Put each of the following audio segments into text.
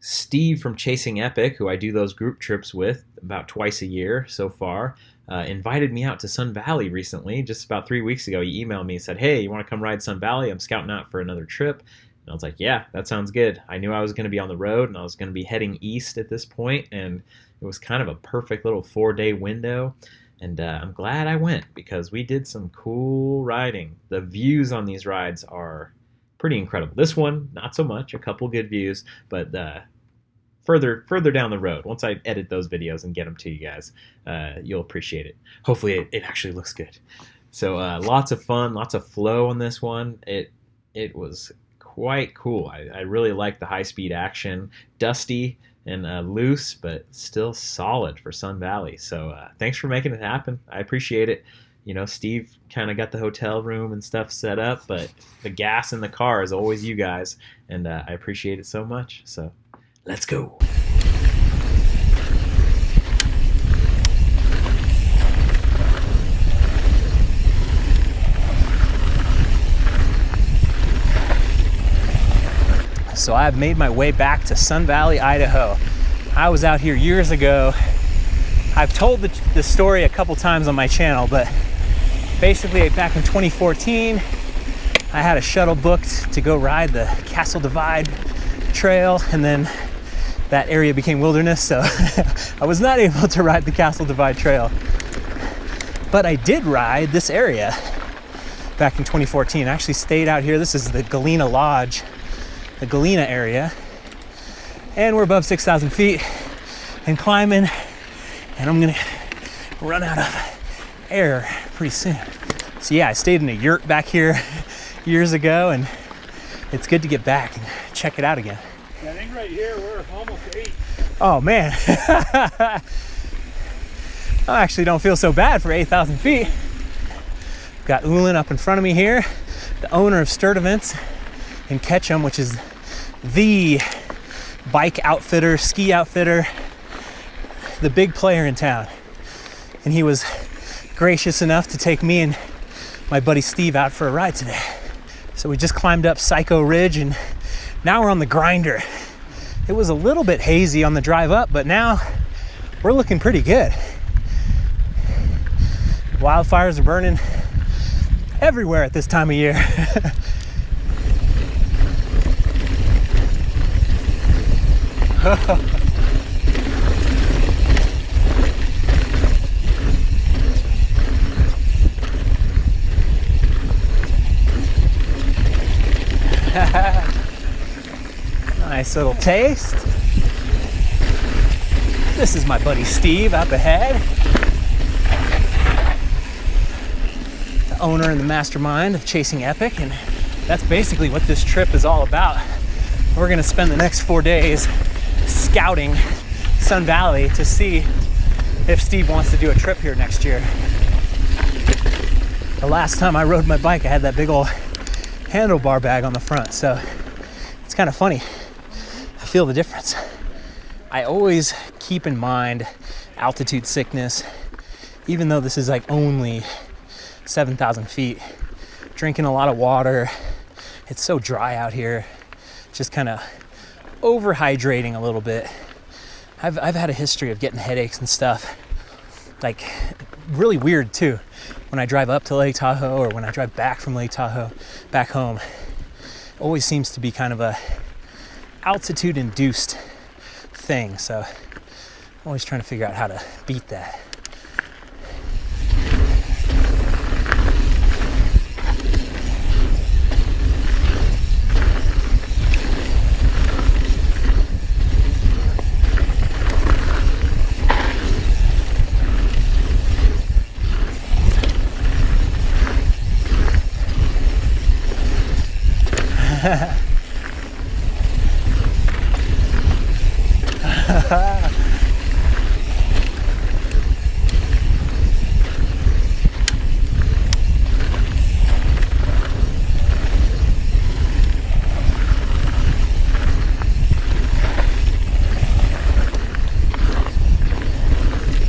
Steve from Chasing Epic, who I do those group trips with about twice a year so far, invited me out to Sun Valley recently. Just about 3 weeks ago, he emailed me and said, "Hey, you want to come ride Sun Valley? I'm scouting out for another trip." And I was like, "Yeah, that sounds good." I knew I was going to be on the road and I was going to be heading east at this point, and it was kind of a perfect little 4-day window. And I'm glad I went because we did some cool riding. The views on these rides are pretty incredible. This one, not so much. A couple good views, but further down the road, once I edit those videos and get them to you guys, you'll appreciate it. Hopefully it actually looks good. So lots of fun, lots of flow on this one. It was quite cool. I really liked the high-speed action. Dusty and loose, but still solid for Sun Valley. So thanks for making it happen. I appreciate it. You know, Steve kind of got the hotel room and stuff set up, but the gas in the car is always you guys, and I appreciate it so much. So let's go. So I've made my way back to Sun Valley, Idaho. I was out here years ago. I've told the story a couple times on my channel, but basically back in 2014, I had a shuttle booked to go ride the Castle Divide trail, and then that area became wilderness, so I was not able to ride the Castle Divide trail. But I did ride this area back in 2014. I actually stayed out here. This is the Galena Lodge, the Galena area, and we're above 6,000 feet and climbing, and I'm gonna run out of air pretty soon. So yeah, I stayed in a yurt back here years ago, and it's good to get back and check it out again. I think right here we're almost 8. Oh man. I actually don't feel so bad for 8,000 feet. Got Ulan up in front of me here, the owner of Sturt Events in Ketchum, which is the bike outfitter, ski outfitter, the big player in town. And he was gracious enough to take me and my buddy Steve out for a ride today. So we just climbed up Psycho Ridge, and now we're on the grinder. It was a little bit hazy on the drive up, but now we're looking pretty good. Wildfires are burning everywhere at this time of year. Nice little taste. This is my buddy Steve up ahead, the owner and the mastermind of Chasing Epic, and that's basically what this trip is all about. We're gonna spend the next 4 days scouting Sun Valley to see if Steve wants to do a trip here next year. The last time I rode my bike, I had that big old handlebar bag on the front, so it's kind of funny. I feel the difference. I always keep in mind altitude sickness, even though this is like only 7,000 feet. Drinking a lot of water. It's so dry out here. Just kind of overhydrating a little bit. I've had a history of getting headaches and stuff. Like really weird too. When I drive up to Lake Tahoe or when I drive back from Lake Tahoe back home, always seems to be kind of a altitude induced thing. So I'm always trying to figure out how to beat that.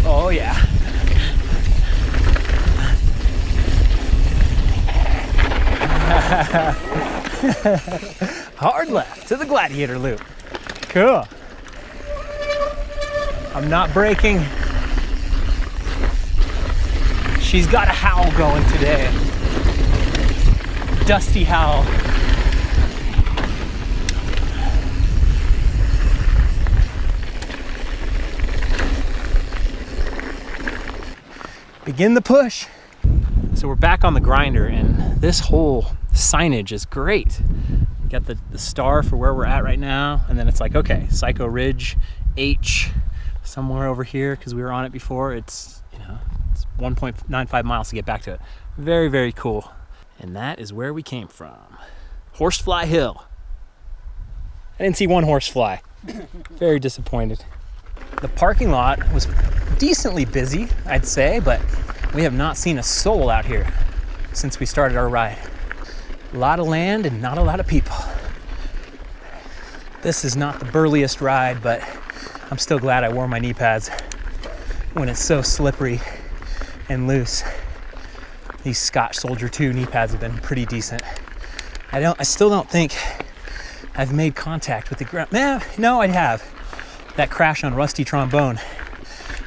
Oh yeah. Hard left to the Gladiator Loop. Cool. I'm not braking. She's got a howl going today. Dusty howl. Begin the push. So we're back on the grinder, and this whole signage is great. Got the star for where we're at right now, and then it's like, okay, Psycho Ridge H somewhere over here, because we were on it before. It's, you know, it's 1.95 miles to get back to it. Very, very cool. And that is where we came from. Horsefly Hill. I didn't see one horsefly. Very disappointed. The parking lot was decently busy, I'd say, but we have not seen a soul out here since we started our ride. A lot of land and not a lot of people. This is not the burliest ride, but I'm still glad I wore my knee pads when it's so slippery and loose. These Scotch Soldier 2 knee pads have been pretty decent. I still don't think I've made contact with the ground. No, I have. That crash on Rusty Trombone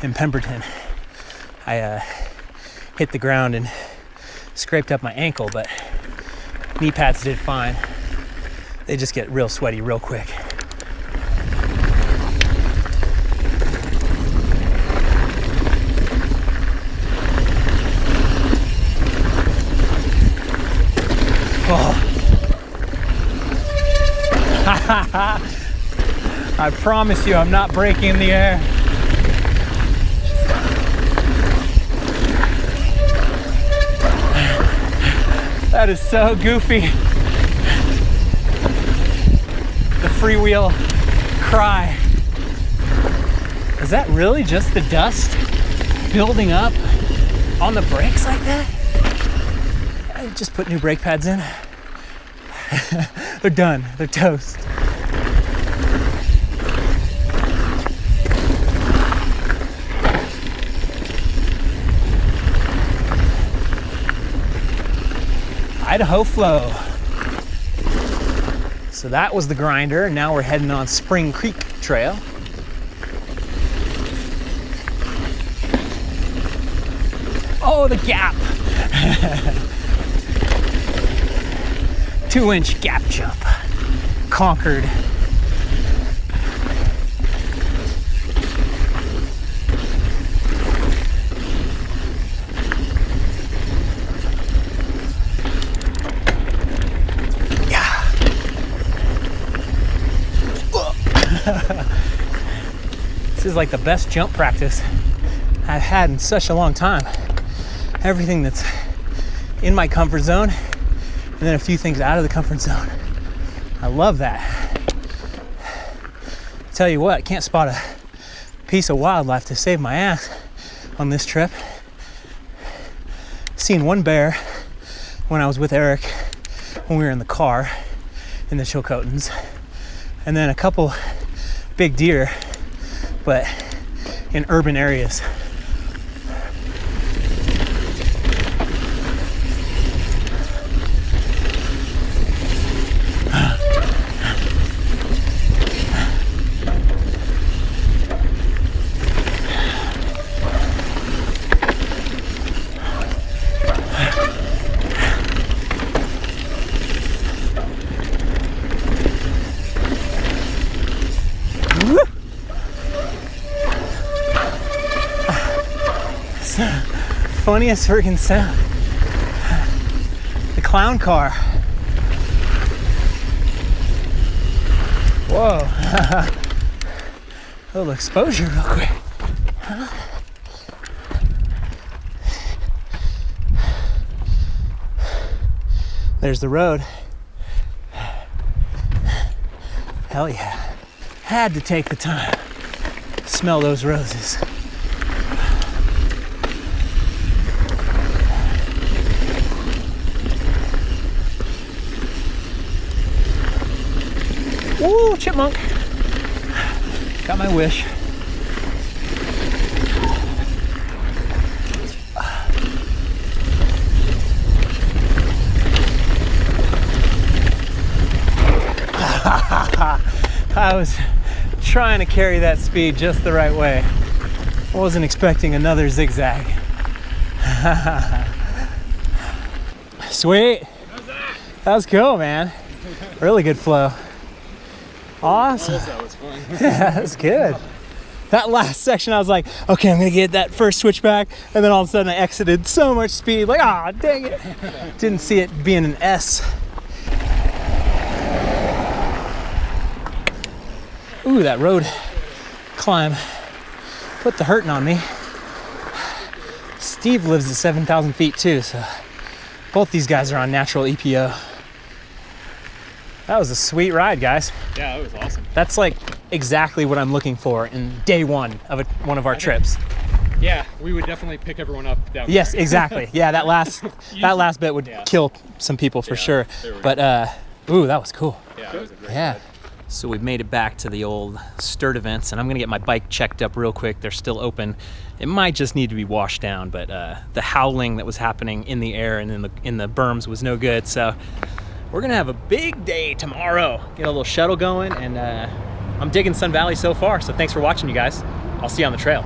in Pemberton. I hit the ground and scraped up my ankle, but knee pads did fine. They just get real sweaty real quick. Oh. I promise you I'm not braking in the air. That is so goofy. The freewheel cry. Is that really just the dust building up on the brakes like that? I just put new brake pads in. They're done. They're toast. Idaho Flow. So that was the grinder. Now we're heading on Spring Creek Trail. Oh, the gap. 2-inch gap jump. Conquered. This is like the best jump practice I've had in such a long time. Everything that's in my comfort zone, and then a few things out of the comfort zone. I love that. Tell you what, can't spot a piece of wildlife to save my ass on this trip. Seen one bear when I was with Eric when we were in the car in the Chilcotins, and then a couple big deer, but in urban areas. Funniest freaking sound. The clown car. Whoa. A little exposure real quick. There's the road. Hell yeah. Had to take the time. Smell those roses. Ooh, chipmunk. Got my wish. I was trying to carry that speed just the right way. I wasn't expecting another zigzag. Sweet. That was cool, man. Really good flow. Awesome. That was fun. Yeah, that's good. That last section, I was like, okay, I'm gonna get that first switchback, and then all of a sudden I exited so much speed, like, ah, dang it. Didn't see it being an S. Ooh, that road climb put the hurting on me. Steve lives at 7,000 feet too, so both these guys are on natural EPO. That was a sweet ride, guys. Yeah, that was awesome. That's like exactly what I'm looking for in day one of one of our trips. Yeah, we would definitely pick everyone up down Yes, there. exactly. Yeah, that last bit would kill some people for sure. But ooh, that was cool. Yeah, that was a great Yeah. So we've made it back to the old Sturt events, and I'm gonna get my bike checked up real quick. They're still open. It might just need to be washed down, but the howling that was happening in the air and in the berms was no good. So we're gonna have a big day tomorrow. Get a little shuttle going, and I'm digging Sun Valley so far. So thanks for watching, you guys. I'll see you on the trail.